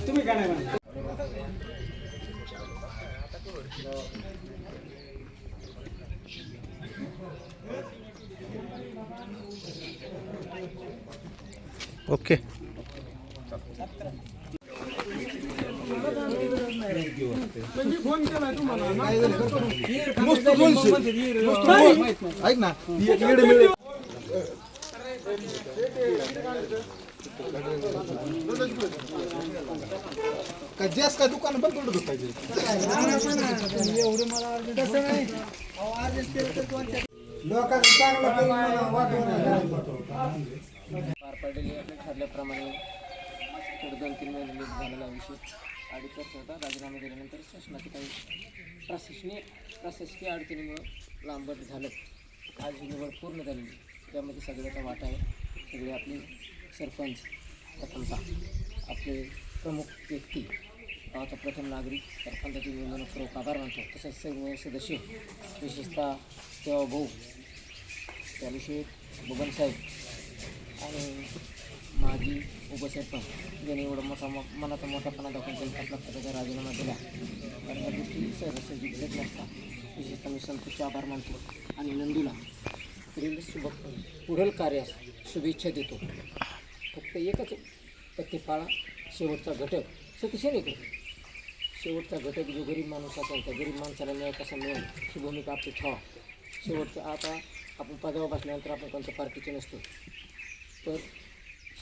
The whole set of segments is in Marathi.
तुम्ही काय नाही ओके फोन केलाय तुम्हाला ऐक ना का जास्त काय दुकान बंद करून पाहिजे एवढं मला तसं नाही लोकांना चांगलं पार पडलेली आपल्या ठरल्याप्रमाणे थोडं 2-3 महिने लीक झालेला विषय 2.5 वर्ष होता. राजीनामा दिल्यानंतर शासनाचे काही प्रशासकीय अडचणीमुळं लांबट झालं. आज ही निवड पूर्ण झालेली, त्यामध्ये सगळ्याचा वाटा आहे. सगळे आपले सरपंच, प्रथमतः आपले प्रमुख व्यक्ती, गावाचा प्रथम नागरिक, सरपंचाची निवडणूक आभार मानतो. तसेच सर्व सदस्य, विशेषतः तेव्हा भाऊ, त्याविषयी बबनसाहेब आणि माजी उपसरपंच ज्यांनी एवढा मनाचा मोठापणा दाखवून त्यांनी पदाचा राजीनामा दिला. कारण या गोष्टी सहजासहजी घडत नसतात. विशेषतः मी संतोषचे आभार मानतो आणि नंदूला पुढील कार्यास शुभेच्छा देतो. फक्त एकच पत्ते पाळा, शेवटचा घटक सतीशने इकडे शेवटचा घटक जो गरीब माणूस असेल त्या गरीब माणसाला न्याय कसा मिळेल ही भूमिका आपली ठेवा. शेवटचं आता आपण पदावर बसल्यानंतर आपण कोणत्या पार्टीचे नसतो, तर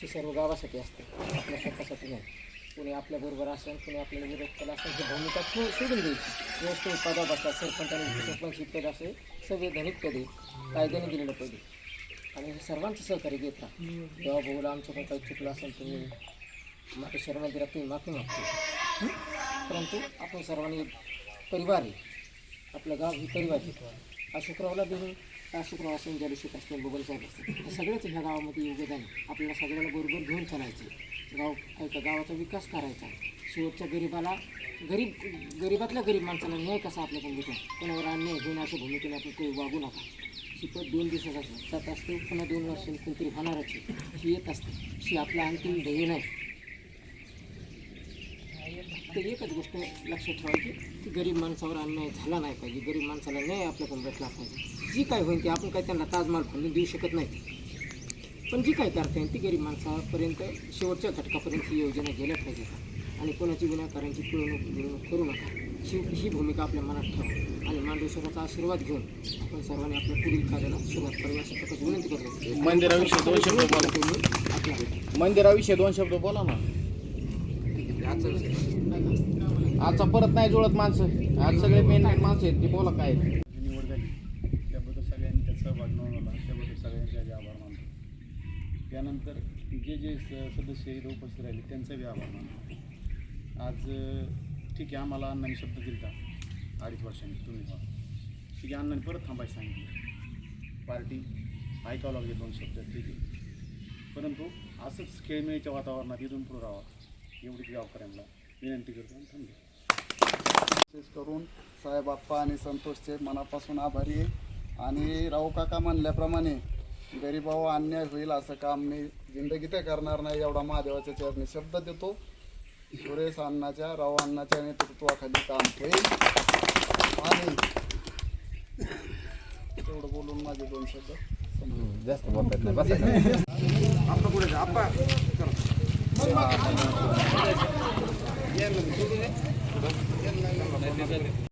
हे सर्व गावासाठी असतं, आपल्या स्वतःसाठी नाही. कोणी आपल्याबरोबर असेल, कोणी आपल्याला विरोध केला असेल, ही भूमिका सोडून द्यायची. व्यवस्थित पदावर बसतात. सरपंच आणि उपसरपंच ही पद असे संवैधानिक पदे, कायद्याने दिलेलं पदे आणि हे सर्वांचं सहकार्य घेत राहा. तेव्हा भाऊला आमच्याकडून काही चुकलं असेल तुम्ही माफी शर्मांदिरात तुम्ही माफी मागतो. परंतु आपण सर्वांनी परिवार आहे, आपलं गाव ही परिवार आहे. अशोकरावला देऊन अशोकराव असेल, जलशिक असतील, बबनसाहेब असतील, हे सगळेच ह्या गावामध्ये योगदान आहे. आपल्याला सगळ्याला बरोबर घेऊन चालायचं. गावाचा विकास करायचा. शेवटच्या गरीबातल्या गरीब माणसाला न्याय कसा आपल्याकडून भेटेल, कोणावर अन्याय घेऊन अशा भूमिकेने आपण काही वागू नका. ही पद 2 दिवसाचा जात असते, पुन्हा 2 वर्षांनी कोणतरी होणारच ही येत असते. ही आपला अंतिम ध्येय नाही. तर एकच गोष्ट लक्षात ठेवायची की गरीब माणसावर अन्याय झाला नाही पाहिजे, गरीब माणसाला न्याय आपल्याकडून भेटला पाहिजे. जी काय होईल ती आपण काय त्यांना ताजमहाल बांधून देऊ शकत नाही, पण जी काय करता येईल ती गरीब माणसापर्यंत शेवटच्या घटकापर्यंत ही योजना गेल्या पाहिजे. आणि कोणाची विनाकारांची पिळवणूक करू नका. ही भूमिका आपल्या मनात ठेवा आणि मांडवेश्वराचा आशीर्वाद घेऊन आपण सर्वांनी आपल्या पुढील कार्याला सुरुवात करावी अशा प्रकारची विनंती करतो. मंदिराविषयी 2 शब्द बोला. मंदिराविषयी 2 शब्द बोला ना. आजचा परत नाही जुळत माणसं, आज सगळे मेन माणसं आहेत, ती बोला काय निवड झाली त्याबद्दल सगळ्यांनी त्यात सहभाग नोंदवला, त्याबद्दल सगळ्यांचे आभार मानतो. त्यानंतर जे सदस्य इथं उपस्थित राहिले त्यांचाही आभार मानतो. आज ठीक आहे, आम्हाला अण्णांनी शब्द दिला 2.5 वर्षांनी तुम्ही व्हा, ठीक आहे, अण्णांनी परत थांबायला सांगितलं. पार्टी ऐकावं लागले 2 शब्द, ठीक आहे, परंतु असंच खेळमेळीच्या वातावरणात इथून पुढं राहावं एवढीच गावकऱ्यांना विनंती करतो आणि थांबतो. विशेष करून साहेब आप्पा आणि संतोषचे मनापासून आभारी आहे. आणि राव काका म्हणल्याप्रमाणे गरीबावर अन्याय होईल असं काम मी जिंदगीत करणार नाही, एवढा महादेवाच्या चरणी शब्द देतो. सुरेश अण्णाच्या, राव अण्णाच्या नेतृत्वाखाली काम होईल. आणि तेवढं बोलून माझे 2 शब्द जास्त बोलतात नाही. आपलं पुढे आप्पा